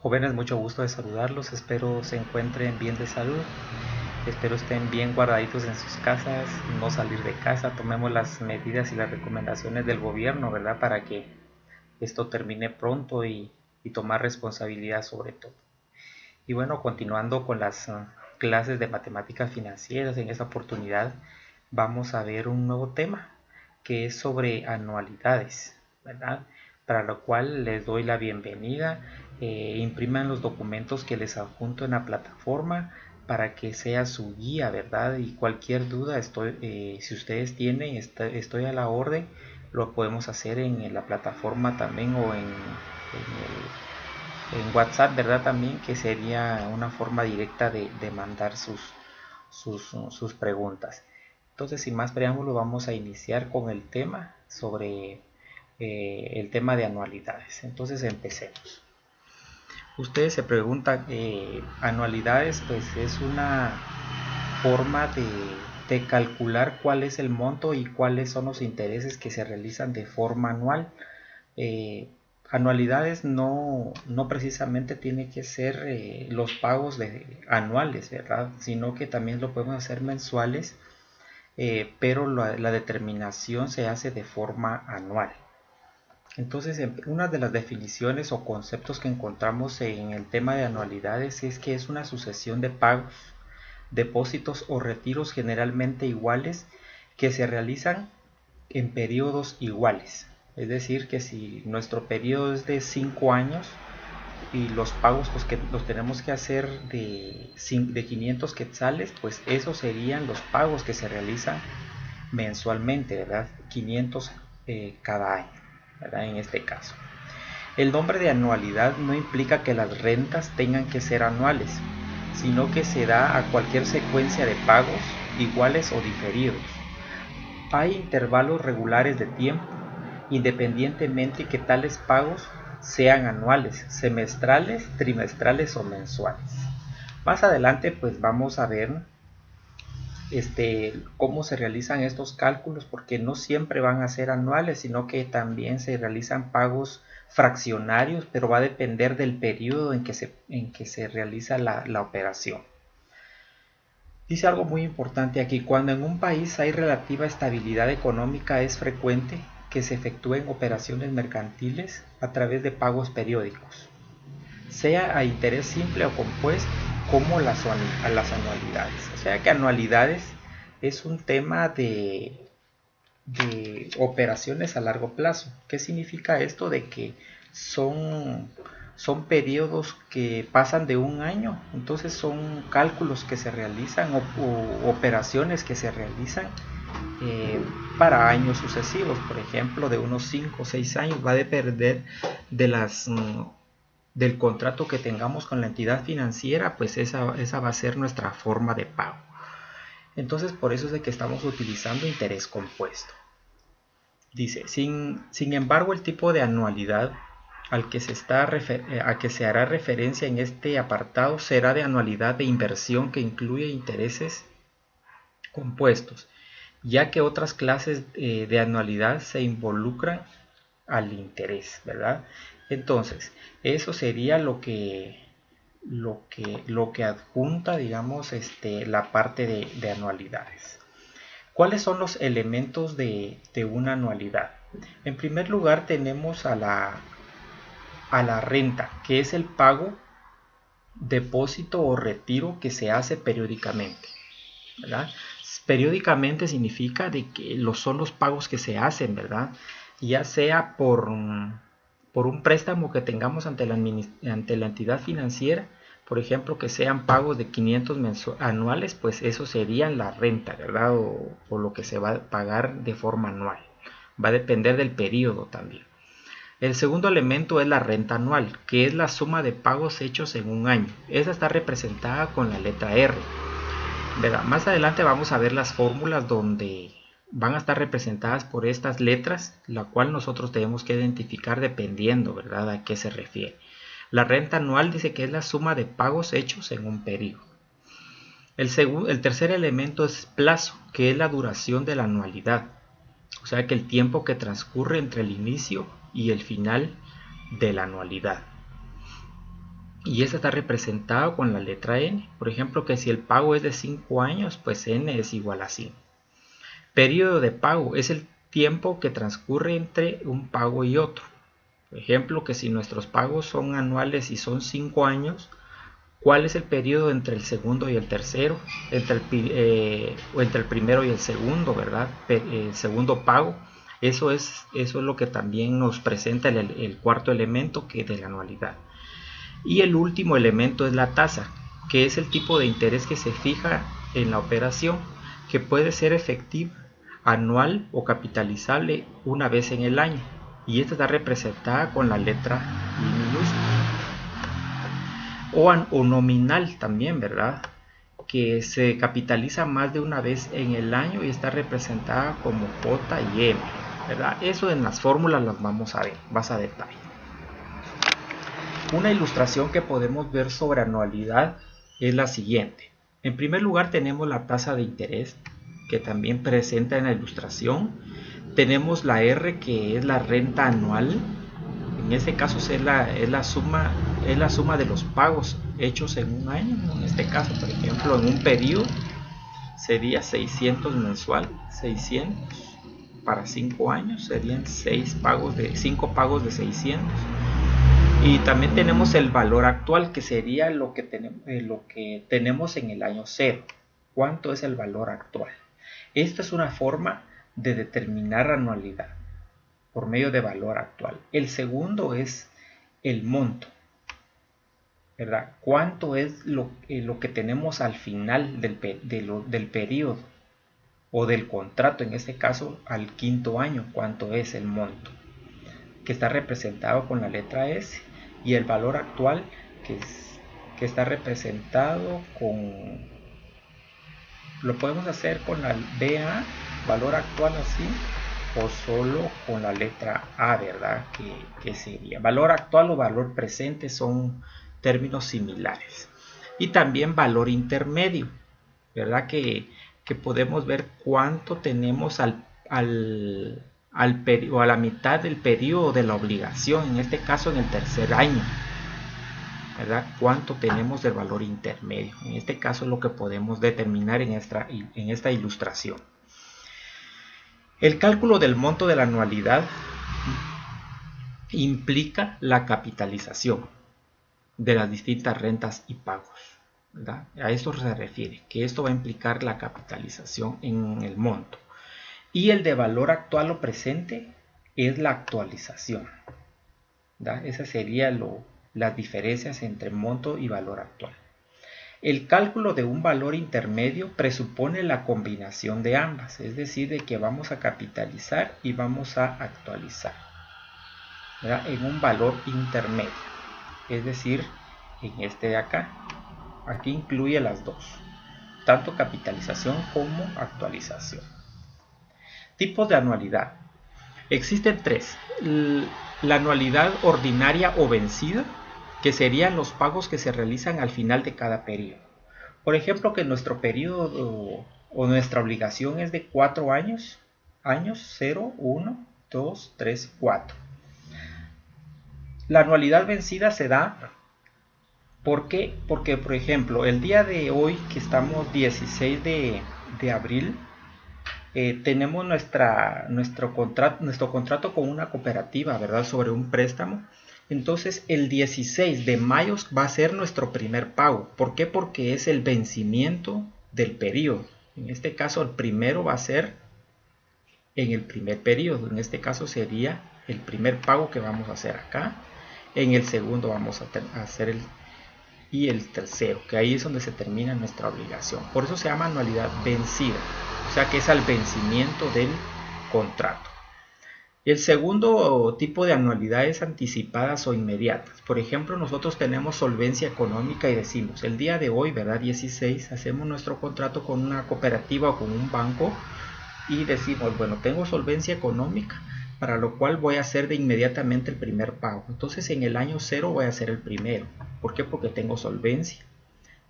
Jóvenes, mucho gusto de saludarlos, espero se encuentren bien de salud, espero estén bien guardaditos en sus casas, no salir de casa, tomemos las medidas y las recomendaciones del gobierno, ¿verdad? Para que esto termine pronto y tomar responsabilidad sobre todo. Y bueno, continuando con las clases de matemáticas financieras, en esta oportunidad vamos a ver un nuevo tema que es sobre anualidades, ¿verdad? Para lo cual les doy la bienvenida. Impriman los documentos que les adjunto en la plataforma para que sea su guía, ¿verdad? Y cualquier duda, si ustedes tienen, estoy a la orden. Lo podemos hacer en la plataforma también o en WhatsApp, ¿verdad? También, que sería una forma directa de mandar sus preguntas. Entonces, sin más preámbulo, vamos a iniciar con el tema sobre el tema de anualidades. Entonces, empecemos. Ustedes se preguntan, anualidades, pues es una forma de calcular cuál es el monto y cuáles son los intereses que se realizan de forma anual. eh, Anualidades no precisamente tiene que ser los pagos anuales, ¿verdad? Sino que también lo podemos hacer mensuales, pero la determinación se hace de forma anual. Entonces, una de las definiciones o conceptos que encontramos en el tema de anualidades es que es una sucesión de pagos, depósitos o retiros generalmente iguales que se realizan en periodos iguales. Es decir, que si nuestro periodo es de 5 años y los pagos pues, que los tenemos que hacer de 500 quetzales, pues esos serían los pagos que se realizan mensualmente, ¿verdad? 500 cada año, ¿verdad? En este caso. El nombre de anualidad no implica que las rentas tengan que ser anuales, sino que se da a cualquier secuencia de pagos iguales o diferidos. Hay intervalos regulares de tiempo, independientemente que tales pagos sean anuales, semestrales, trimestrales o mensuales. Más adelante pues vamos a ver cómo se realizan estos cálculos, porque no siempre van a ser anuales, sino que también se realizan pagos fraccionarios, pero va a depender del periodo en que se realiza la operación. Dice algo muy importante aquí: cuando en un país hay relativa estabilidad económica, es frecuente que se efectúen operaciones mercantiles a través de pagos periódicos, sea a interés simple o compuesto, como a las anualidades. O sea que anualidades es un tema de operaciones a largo plazo. ¿Qué significa esto? De que son periodos que pasan de un año, entonces son cálculos que se realizan o operaciones que se realizan para años sucesivos, por ejemplo, de unos 5 o 6 años. Va a depender de del contrato que tengamos con la entidad financiera, pues esa va a ser nuestra forma de pago. Entonces, por eso es de que estamos utilizando interés compuesto. Dice, sin embargo, el tipo de anualidad al que a que se hará referencia en este apartado será de anualidad de inversión, que incluye intereses compuestos, ya que otras clases de anualidad se involucran al interés, ¿verdad? Entonces, eso sería lo que adjunta, digamos, la parte de anualidades. ¿Cuáles son los elementos de una anualidad? En primer lugar tenemos a la renta, que es el pago, depósito o retiro que se hace periódicamente, ¿verdad? Periódicamente significa de que son los pagos que se hacen, ¿verdad? Ya sea por un préstamo que tengamos ante la entidad financiera, por ejemplo, que sean pagos de 500 anuales, pues eso sería la renta, ¿verdad? O lo que se va a pagar de forma anual. Va a depender del periodo también. El segundo elemento es la renta anual, que es la suma de pagos hechos en un año. Esa está representada con la letra R, ¿verdad? Más adelante vamos a ver las fórmulas donde van a estar representadas por estas letras, la cual nosotros tenemos que identificar dependiendo, ¿verdad?, a qué se refiere. La renta anual dice que es la suma de pagos hechos en un periodo. El tercer elemento es plazo, que es la duración de la anualidad, o sea que el tiempo que transcurre entre el inicio y el final de la anualidad. y esta está representada con la letra N. Por ejemplo, que si el pago es de 5 años, pues N es igual a 5. Periodo de pago es el tiempo que transcurre entre un pago y otro. Por ejemplo, que si nuestros pagos son anuales y son 5 años, ¿cuál es el periodo entre el segundo y el tercero? O entre el primero y el segundo, ¿verdad? El segundo pago. Eso es lo que también nos presenta el cuarto elemento, que es de la anualidad. Y el último elemento es la tasa, que es el tipo de interés que se fija en la operación, que puede ser efectiva, anual o capitalizable una vez en el año. Y esta está representada con la letra I minúscula. O nominal también, ¿verdad? Que se capitaliza más de una vez en el año y está representada como J y M, ¿verdad? Eso en las fórmulas las vamos a ver más a detalle. Una ilustración que podemos ver sobre anualidad es la siguiente. En primer lugar tenemos la tasa de interés, que también presenta en la ilustración. Tenemos la R, que es la renta anual. En este caso es la suma de los pagos hechos en un año. En este caso, por ejemplo, en un periodo sería 600 mensual, 600 para 5 años, serían 5 pagos de 600. Y también tenemos el valor actual, que sería lo que tenemos en el año 0. ¿Cuánto es el valor actual? Esta es una forma de determinar anualidad por medio de valor actual. El segundo es el monto, ¿verdad? ¿Cuánto es lo que tenemos al final del periodo o del contrato? En este caso, al quinto año, ¿cuánto es el monto? Que está representado con la letra S. Y el valor actual, que está representado con... Lo podemos hacer con la BA, valor actual así, o solo con la letra A, ¿verdad? Que sería valor actual o valor presente, son términos similares. Y también valor intermedio, ¿verdad? Que podemos ver cuánto tenemos o a la mitad del periodo de la obligación, en este caso en el tercer año, ¿verdad? Cuánto tenemos del valor intermedio. En este caso es lo que podemos determinar en esta ilustración. El cálculo del monto de la anualidad implica la capitalización de las distintas rentas y pagos, ¿verdad? A esto se refiere, que esto va a implicar la capitalización en el monto. Y el de valor actual o presente es la actualización, ¿verdad? Esas serían las diferencias entre monto y valor actual. El cálculo de un valor intermedio presupone la combinación de ambas, es decir, de que vamos a capitalizar y vamos a actualizar, ¿verdad? En un valor intermedio, es decir, en este de acá. Aquí incluye las dos, tanto capitalización como actualización. Tipos de anualidad. Existen tres. La anualidad ordinaria o vencida, que serían los pagos que se realizan al final de cada periodo. Por ejemplo, que nuestro periodo o nuestra obligación es de 4 años, 0, 1, 2, 3, 4. La anualidad vencida se da porque, por ejemplo, el día de hoy, que estamos 16 de abril, tenemos nuestro contrato con una cooperativa, ¿verdad? Sobre un préstamo. Entonces el 16 de mayo va a ser nuestro primer pago. ¿Por qué? Porque es el vencimiento del periodo. En este caso el primero va a ser en el primer periodo. En este caso sería el primer pago que vamos a hacer acá. En el segundo vamos a hacer y el tercero, que ahí es donde se termina nuestra obligación. Por eso se llama anualidad vencida, o sea que es al vencimiento del contrato. El segundo tipo de anualidades anticipadas o inmediatas. Por ejemplo, nosotros tenemos solvencia económica y decimos, el día de hoy, ¿verdad? 16, hacemos nuestro contrato con una cooperativa o con un banco y decimos, bueno, tengo solvencia económica, para lo cual voy a hacer de inmediatamente el primer pago. Entonces en el año 0 voy a hacer el primero. ¿Por qué? Porque tengo solvencia.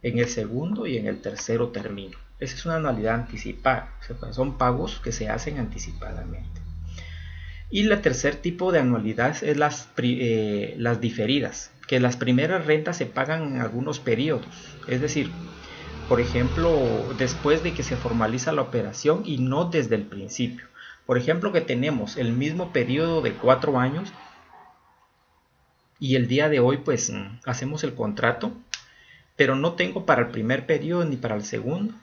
En el segundo y en el tercero termino. Esa es una anualidad anticipada. O sea, son pagos que se hacen anticipadamente. Y el tercer tipo de anualidades es las diferidas, que las primeras rentas se pagan en algunos periodos. Es decir, por ejemplo, después de que se formaliza la operación y no desde el principio. Por ejemplo, que tenemos el mismo periodo de 4 años y el día de hoy pues hacemos el contrato, pero no tengo para el primer periodo ni para el segundo,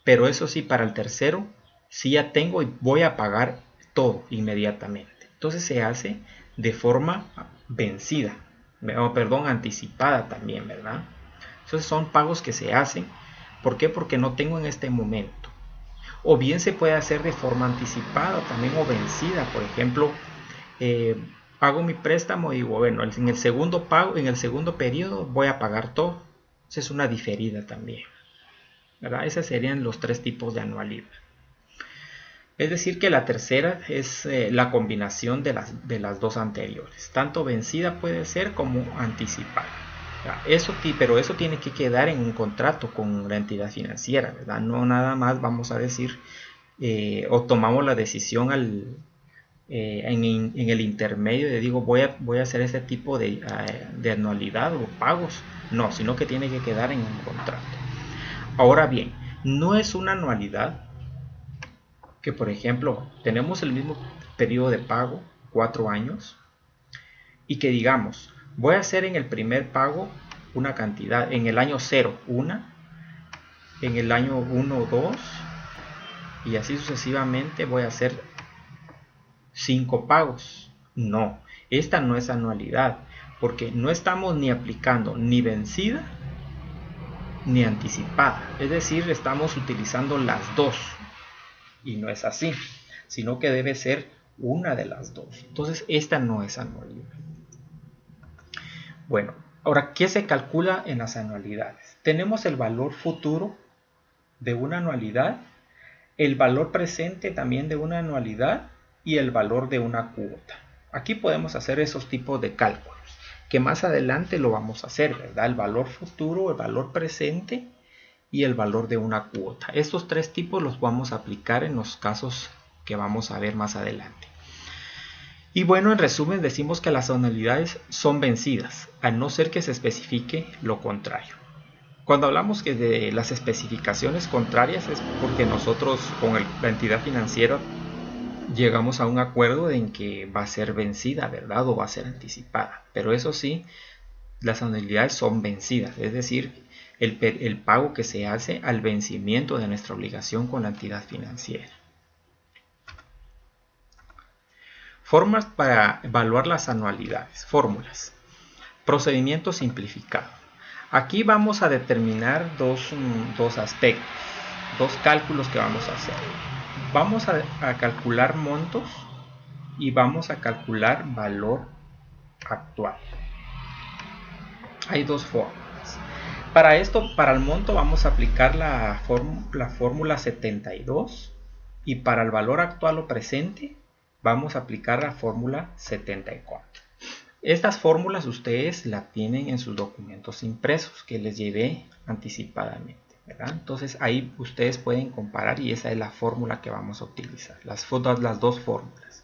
pero eso sí, para el tercero sí ya tengo y voy a pagar todo inmediatamente. Entonces se hace de forma vencida, perdón, anticipada también, ¿verdad? Entonces son pagos que se hacen. ¿Por qué? Porque no tengo en este momento. O bien se puede hacer de forma anticipada también o vencida. Por ejemplo, pago mi préstamo y digo, bueno, en el segundo pago, en el segundo periodo voy a pagar todo. Esa es una diferida también, ¿verdad? Esos serían los tres tipos de anualidad. Es decir, que la tercera es la combinación de las dos anteriores. Tanto vencida puede ser como anticipada. Pero eso tiene que quedar en un contrato con la entidad financiera, ¿verdad? No nada más vamos a decir o tomamos la decisión en el intermedio de digo voy a hacer este tipo de anualidad o pagos. No, sino que tiene que quedar en un contrato. Ahora bien, no es una anualidad que, por ejemplo, tenemos el mismo periodo de pago, 4 años, y que digamos, voy a hacer en el primer pago una cantidad, en el año 0, una, en el año 1, 2, y así sucesivamente voy a hacer 5 pagos. No, esta no es anualidad, porque no estamos ni aplicando ni vencida ni anticipada. Es decir, estamos utilizando las dos. Y no es así, sino que debe ser una de las dos. Entonces, esta no es anualidad. Bueno, ahora, ¿qué se calcula en las anualidades? Tenemos el valor futuro de una anualidad, el valor presente también de una anualidad y el valor de una cuota. Aquí podemos hacer esos tipos de cálculos, que más adelante lo vamos a hacer, ¿verdad? El valor futuro, el valor presente y el valor de una cuota. Estos tres tipos los vamos a aplicar en los casos que vamos a ver más adelante. Y bueno, en resumen decimos que las anualidades son vencidas, a no ser que se especifique lo contrario. Cuando hablamos de las especificaciones contrarias es porque nosotros con la entidad financiera llegamos a un acuerdo en que va a ser vencida, ¿verdad? O va a ser anticipada. Pero eso sí, las anualidades son vencidas, es decir, el pago que se hace al vencimiento de nuestra obligación con la entidad financiera. Formas para evaluar las anualidades. Fórmulas. Procedimiento simplificado. Aquí vamos a determinar dos aspectos, dos cálculos que vamos a hacer. Vamos a calcular montos y vamos a calcular valor actual. Hay dos formas. Para esto, para el monto vamos a aplicar la fórmula 72 y para el valor actual o presente vamos a aplicar la fórmula 74. Estas fórmulas ustedes las tienen en sus documentos impresos que les llevé anticipadamente, ¿verdad? Entonces ahí ustedes pueden comparar y esa es la fórmula que vamos a utilizar, las dos fórmulas.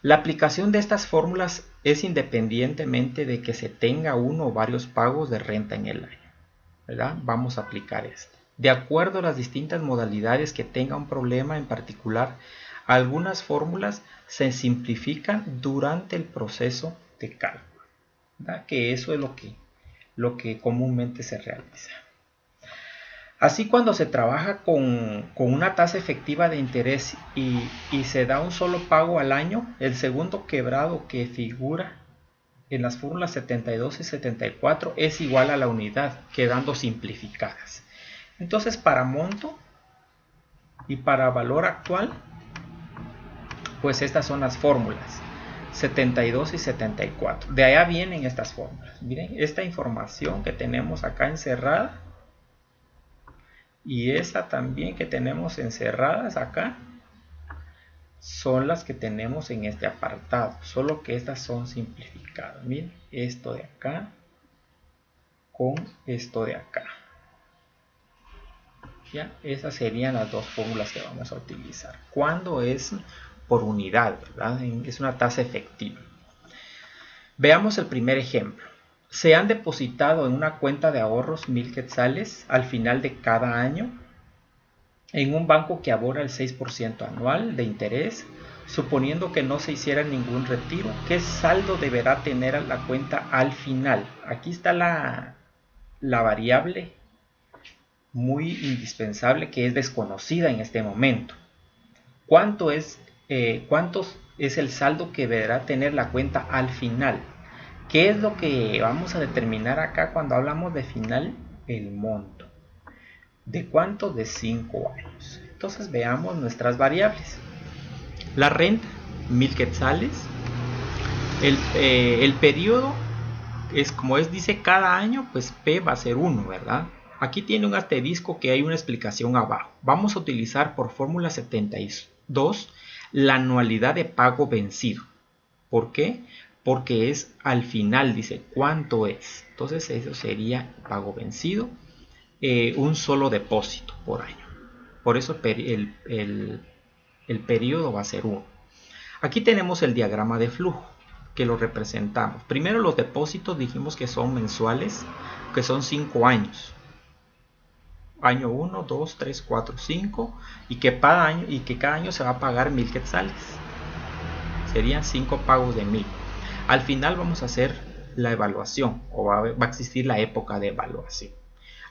La aplicación de estas fórmulas es independientemente de que se tenga uno o varios pagos de renta en el año, ¿verdad? Vamos a aplicar esto. De acuerdo a las distintas modalidades que tenga un problema en particular, algunas fórmulas se simplifican durante el proceso de cálculo, ¿verdad? Que eso es lo que comúnmente se realiza. Así, cuando se trabaja con una tasa efectiva de interés y se da un solo pago al año, el segundo quebrado que figura en las fórmulas 72 y 74 es igual a la unidad, quedando simplificadas. Entonces, para monto y para valor actual, pues estas son las fórmulas 72 y 74. De allá vienen estas fórmulas. Miren, esta información que tenemos acá encerrada y esta también que tenemos encerradas acá son las que tenemos en este apartado, solo que estas son simplificadas. Miren, esto de acá con esto de acá. ¿Ya? Esas serían las dos fórmulas que vamos a utilizar. ¿Cuándo es por unidad, ¿verdad? Es una tasa efectiva. Veamos el primer ejemplo. Se han depositado en una cuenta de ahorros 1000 quetzales al final de cada año en un banco que abona el 6% anual de interés, suponiendo que no se hiciera ningún retiro. ¿Qué saldo deberá tener la cuenta al final? Aquí está la variable muy indispensable que es desconocida en este momento. ¿Cuánto es el saldo que deberá tener la cuenta al final? ¿Qué es lo que vamos a determinar acá cuando hablamos de final? El monto. ¿De cuánto? De 5 años. Entonces veamos nuestras variables. La renta, 1000 quetzales. El periodo es como dice cada año, pues P va a ser 1, ¿verdad? Aquí tiene un asterisco que hay una explicación abajo. Vamos a utilizar por fórmula 72 la anualidad de pago vencido. ¿Por qué? Porque es al final, dice cuánto es. Entonces eso sería pago vencido, un solo depósito por año. Por eso el periodo va a ser 1. Aquí tenemos el diagrama de flujo que lo representamos. Primero los depósitos dijimos que son mensuales, que son 5 años. Año 1, 2, 3, 4, 5 y que cada año se va a pagar 1000 quetzales. Serían 5 pagos de 1000. Al final vamos a hacer la evaluación o va a existir la época de evaluación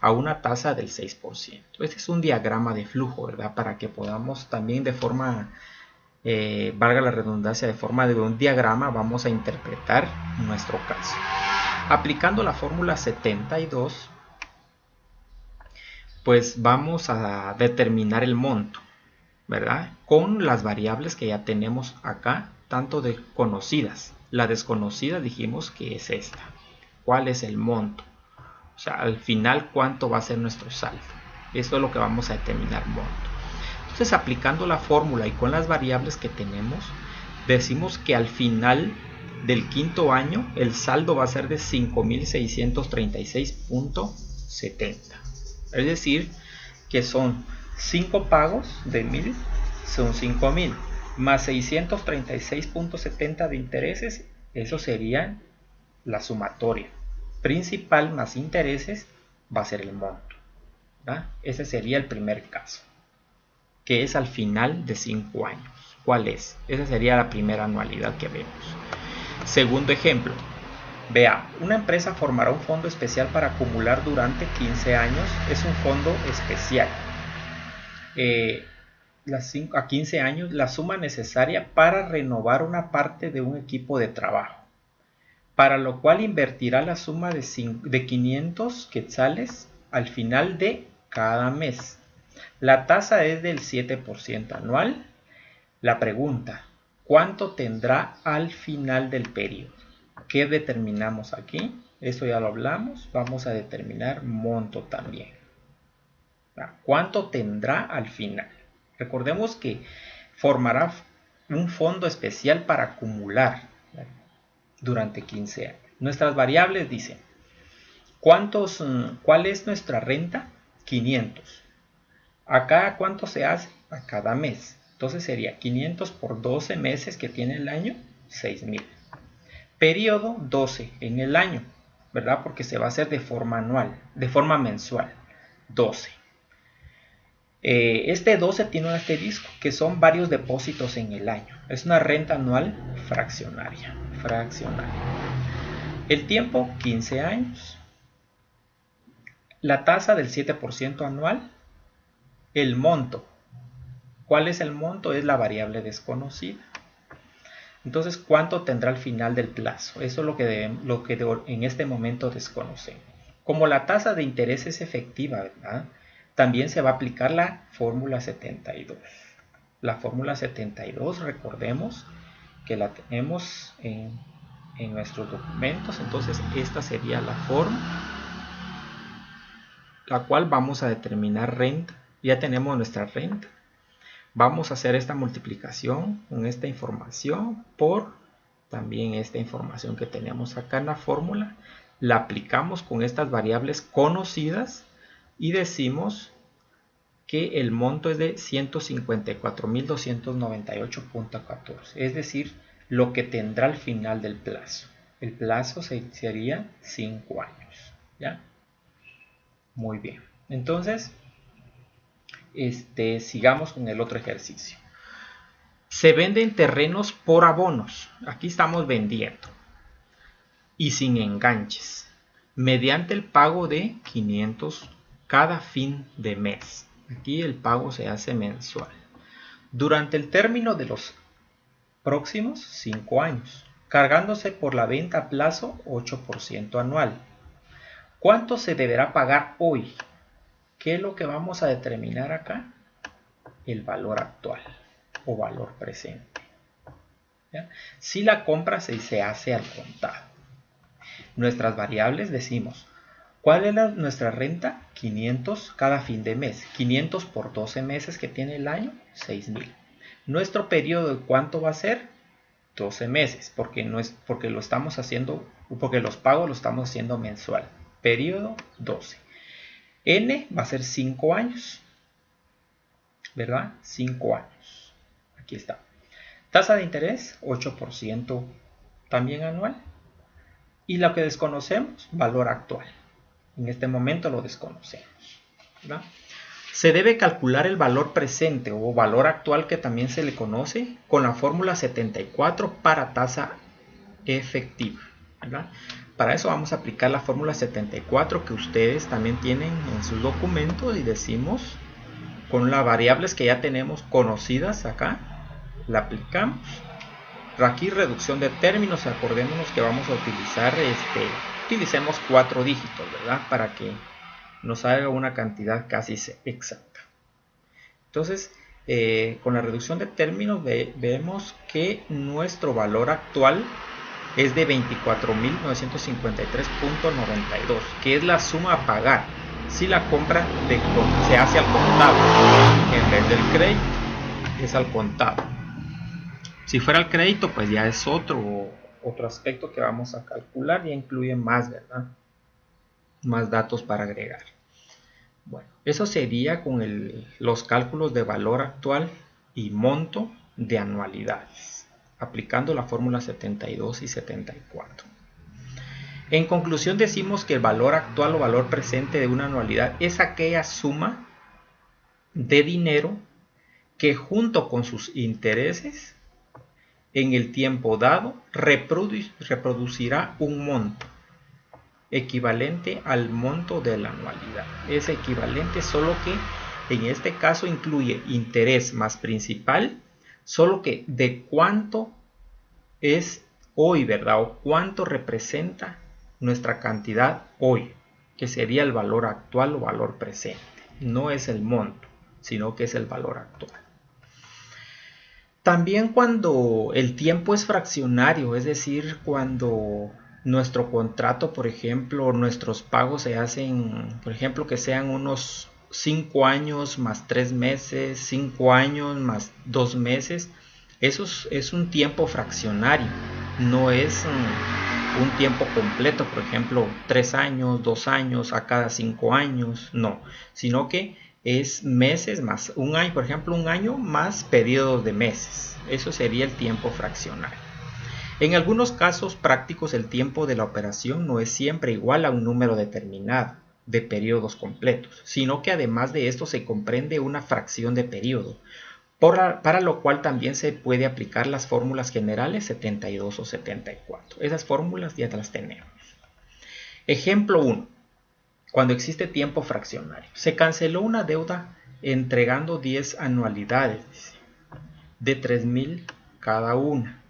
a una tasa del 6%. Este es un diagrama de flujo, ¿verdad? Para que podamos también de forma, valga la redundancia, de forma de un diagrama vamos a interpretar nuestro caso. Aplicando la fórmula 72, pues vamos a determinar el monto, ¿verdad? Con las variables que ya tenemos acá, tanto de conocidas. La desconocida dijimos que es esta. ¿Cuál es el monto? O sea, al final, ¿cuánto va a ser nuestro saldo? Eso es lo que vamos a determinar monto. Entonces, aplicando la fórmula y con las variables que tenemos, decimos que al final del quinto año, el saldo va a ser de 5.636.70. Es decir, que son 5 pagos de 1000, son 5000, más 636.70 de intereses, eso sería la sumatoria. Principal más intereses va a ser el monto, ¿verdad? Ese sería el primer caso, que es al final de 5 años. ¿Cuál es? Esa sería la primera anualidad que vemos. Segundo ejemplo. Vea, una empresa formará un fondo especial para acumular durante 15 años. Es un fondo especial. A 15 años, la suma necesaria para renovar una parte de un equipo de trabajo, para lo cual invertirá la suma de 500 quetzales al final de cada mes. La tasa es del 7% anual. La pregunta, ¿cuánto tendrá al final del periodo? ¿Qué determinamos aquí? Eso ya lo hablamos. Vamos a determinar monto también. ¿Cuánto tendrá al final? Recordemos que formará un fondo especial para acumular durante 15 años. Nuestras variables dicen, ¿cuál es nuestra renta? 500. ¿Acá cuánto se hace? A cada mes. Entonces sería 500 por 12 meses que tiene el año, 6000. Periodo 12 en el año, ¿verdad? Porque se va a hacer de forma mensual, 12. Este 12 tiene un asterisco, que son varios depósitos en el año. Es una renta anual fraccionaria. El tiempo, 15 años. La tasa del 7% anual. El monto. ¿Cuál es el monto? Es la variable desconocida. Entonces, ¿cuánto tendrá al final del plazo? Eso es lo que en este momento desconocemos. Como la tasa de interés es efectiva, ¿verdad? También se va a aplicar la fórmula 72. La fórmula 72, recordemos que la tenemos en nuestros documentos. Entonces, esta sería la forma, la cual vamos a determinar renta. Ya tenemos nuestra renta. Vamos a hacer esta multiplicación con esta información por también esta información que tenemos acá en la fórmula. La aplicamos con estas variables conocidas y decimos que el monto es de 154.298.14, es decir, lo que tendrá al final del plazo. El plazo sería 5 años, ¿ya? Muy bien. Entonces, sigamos con el otro ejercicio. Se venden terrenos por abonos. Aquí estamos vendiendo. Y sin enganches. Mediante el pago de 500 cada fin de mes. Aquí el pago se hace mensual. Durante el término de los próximos 5 años. Cargándose por la venta a plazo 8% anual. ¿Cuánto se deberá pagar hoy? ¿Qué es lo que vamos a determinar acá? El valor actual o valor presente. ¿Ya? Si la compra se hace al contado. Nuestras variables decimos, ¿cuál es nuestra renta? 500 cada fin de mes. 500 por 12 meses que tiene el año, 6.000. Nuestro periodo, ¿cuánto va a ser? 12 meses, porque lo estamos haciendo, porque los pagos los estamos haciendo mensual. Periodo 12. N va a ser 5 años, ¿verdad? 5 años. Aquí está. Tasa de interés, 8% también anual. Y lo que desconocemos, valor actual. En este momento lo desconocemos, ¿verdad? Se debe calcular el valor presente o valor actual, que también se le conoce, con la fórmula 74 para tasa efectiva, ¿verdad? Para eso vamos a aplicar la fórmula 74 que ustedes también tienen en sus documentos, y decimos, con las variables que ya tenemos conocidas acá, la aplicamos. Aquí reducción de términos, acordémonos que vamos a utilizar, utilicemos 4 dígitos, ¿verdad? Para que nos haga una cantidad casi exacta. Entonces, con la reducción de términos vemos que nuestro valor actual es de 24.953.92, que es la suma a pagar si la compra se hace al contado. En vez del crédito, es al contado. Si fuera al crédito, pues ya es otro aspecto que vamos a calcular, ya incluye más, ¿verdad? Más datos para agregar. Bueno, eso sería con los cálculos de valor actual y monto de anualidades, aplicando la fórmula 72 y 74. En conclusión, decimos que el valor actual o valor presente de una anualidad es aquella suma de dinero que, junto con sus intereses, en el tiempo dado reproducirá un monto equivalente al monto de la anualidad. Es equivalente, solo que en este caso incluye interés más principal, solo que de cuánto es hoy, ¿verdad? O cuánto representa nuestra cantidad hoy, que sería el valor actual o valor presente. No es el monto, sino que es el valor actual. También cuando el tiempo es fraccionario, es decir, cuando nuestro contrato, por ejemplo, nuestros pagos se hacen, por ejemplo, que sean unos 5 años más 3 meses, 5 años más 2 meses, eso es un tiempo fraccionario, no es un tiempo completo, por ejemplo, 3 años, 2 años a cada 5 años, no, sino que es meses más un año, por ejemplo, un año más periodos de meses. Eso sería el tiempo fraccionario. En algunos casos prácticos, el tiempo de la operación no es siempre igual a un número determinado de periodos completos, sino que además de esto se comprende una fracción de periodo, para lo cual también se puede aplicar las fórmulas generales 72 o 74. Esas fórmulas ya las tenemos. Ejemplo 1. Cuando existe tiempo fraccionario. Se canceló una deuda entregando 10 anualidades de 3.000 cada una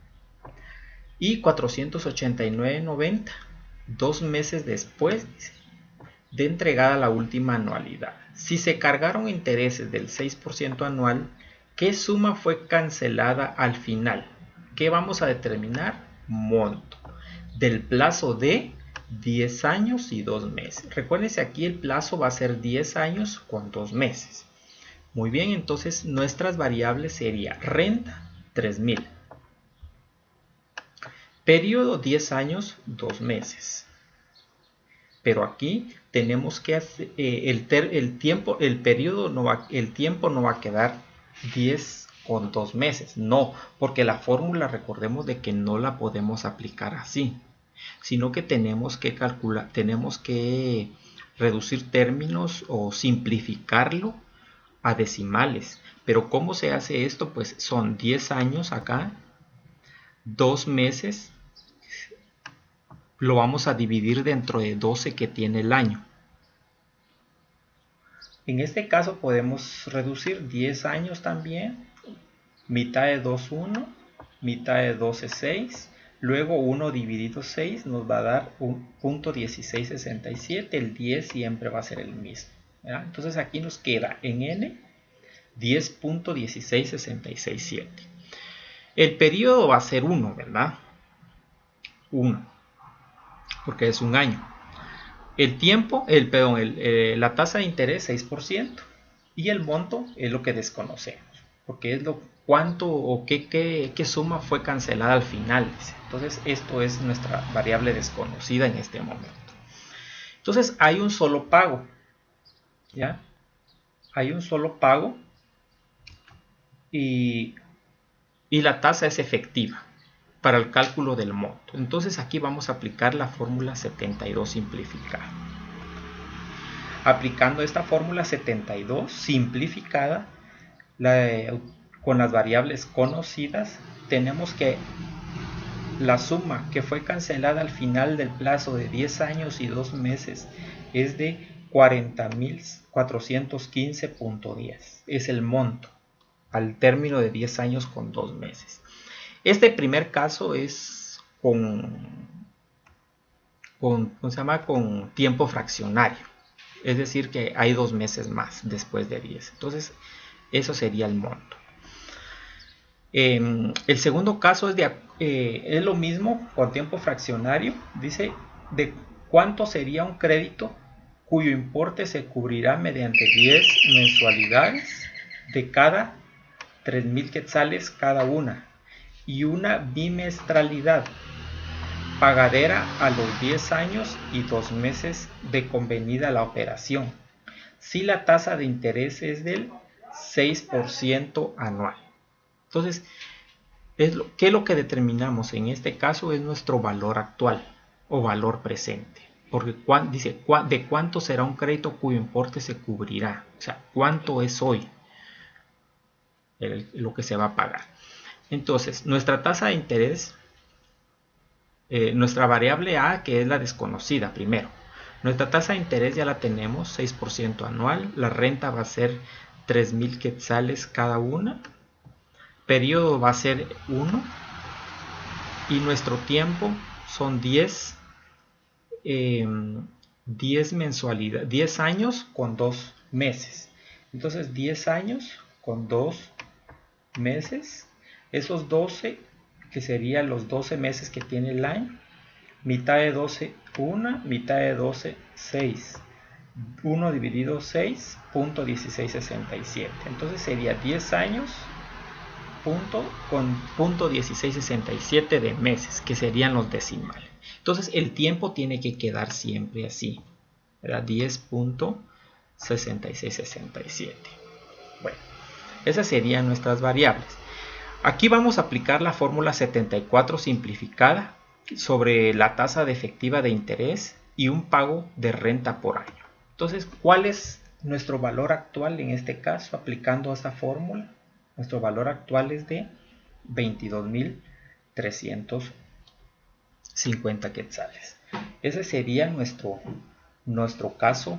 y 489.90 2 meses después de entregada la última anualidad. Si se cargaron intereses del 6% anual, ¿qué suma fue cancelada al final? ¿Qué vamos a determinar? Monto del plazo de 10 años y 2 meses. Recuérdense, aquí el plazo va a ser 10 años con 2 meses. Muy bien, entonces nuestras variables sería renta 3.000. Periodo 10 años, 2 meses. Pero aquí tenemos que hacer, el tiempo no va a quedar 10 con 2 meses. No, porque la fórmula, recordemos de que no la podemos aplicar así, sino que tenemos que calcular, tenemos que reducir términos o simplificarlo a decimales. Pero ¿cómo se hace esto? Pues son 10 años acá, 2 meses, lo vamos a dividir dentro de 12 que tiene el año. En este caso podemos reducir 10 años también, mitad de 2, 1, mitad de 12, 6, luego 1 dividido 6 nos va a dar un punto 1667, el 10 siempre va a ser el mismo. ¿Verdad? Entonces aquí nos queda en n 10.16667. El periodo va a ser 1, ¿verdad? 1, porque es un año. El tiempo, la tasa de interés 6%, y el monto es lo que desconocemos, porque es lo cuánto o qué suma fue cancelada al final. Entonces esto es nuestra variable desconocida en este momento. Entonces hay un solo pago, ¿ya? Hay un solo pago y la tasa es efectiva para el cálculo del monto. Entonces aquí vamos a aplicar la fórmula 72 simplificada. Aplicando esta fórmula 72 simplificada con las variables conocidas, tenemos que la suma que fue cancelada al final del plazo de 10 años y 2 meses es de 40.415.10. Es el monto al término de 10 años con 2 meses. Este primer caso es ¿cómo se llama? Con tiempo fraccionario. Es decir, que hay 2 meses más después de 10. Entonces, eso sería el monto. El segundo caso es lo mismo con tiempo fraccionario. Dice de cuánto sería un crédito cuyo importe se cubrirá mediante 10 mensualidades de cada 3,000 quetzales cada una y una bimestralidad pagadera a los 10 años y 2 meses de convenida la operación, si la tasa de interés es del 6% anual. Entonces, ¿qué es lo que determinamos? En este caso es nuestro valor actual o valor presente. Porque dice, ¿de cuánto será un crédito cuyo importe se cubrirá? O sea, ¿cuánto es hoy lo que se va a pagar? Entonces, nuestra tasa de interés, nuestra variable A, que es la desconocida primero. Nuestra tasa de interés ya la tenemos, 6% anual. La renta va a ser 3,000 quetzales cada una. Periodo va a ser 1. Y nuestro tiempo son 10 mensualidades, 10 años con 2 meses. Entonces 10 años con 2 meses, esos 12 que serían los 12 meses que tiene el año, mitad de 12 1, mitad de 12 6, 1 dividido 6, punto 1667. Entonces sería 10 años con punto 1667 de meses, que serían los decimales. Entonces el tiempo tiene que quedar siempre así, ¿verdad? 10.6667. Bueno, esas serían nuestras variables. Aquí vamos a aplicar la fórmula 74 simplificada sobre la tasa de efectiva de interés y un pago de renta por año. Entonces, ¿cuál es nuestro valor actual en este caso aplicando esta fórmula? Nuestro valor actual es de 22.350 quetzales. Ese sería nuestro caso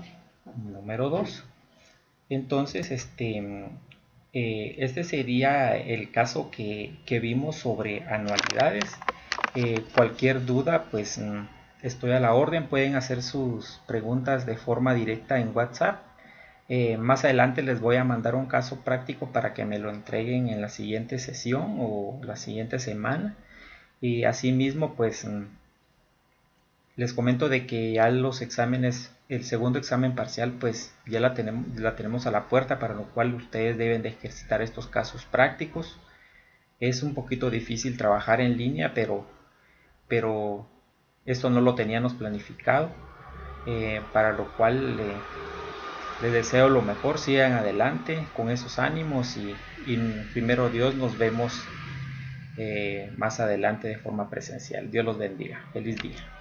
número 2. Entonces, este sería el caso que vimos sobre anualidades. Cualquier duda, pues estoy a la orden. Pueden hacer sus preguntas de forma directa en WhatsApp. Más adelante les voy a mandar un caso práctico para que me lo entreguen en la siguiente sesión o la siguiente semana. Y asimismo, pues les comento de que ya los exámenes, el segundo examen parcial, pues ya la tenemos a la puerta, para lo cual ustedes deben de ejercitar estos casos prácticos. Es un poquito difícil trabajar en línea, pero esto no lo teníamos planificado. para lo cual les deseo lo mejor, sigan adelante con esos ánimos y primero Dios nos vemos más adelante de forma presencial. Dios los bendiga. Feliz día.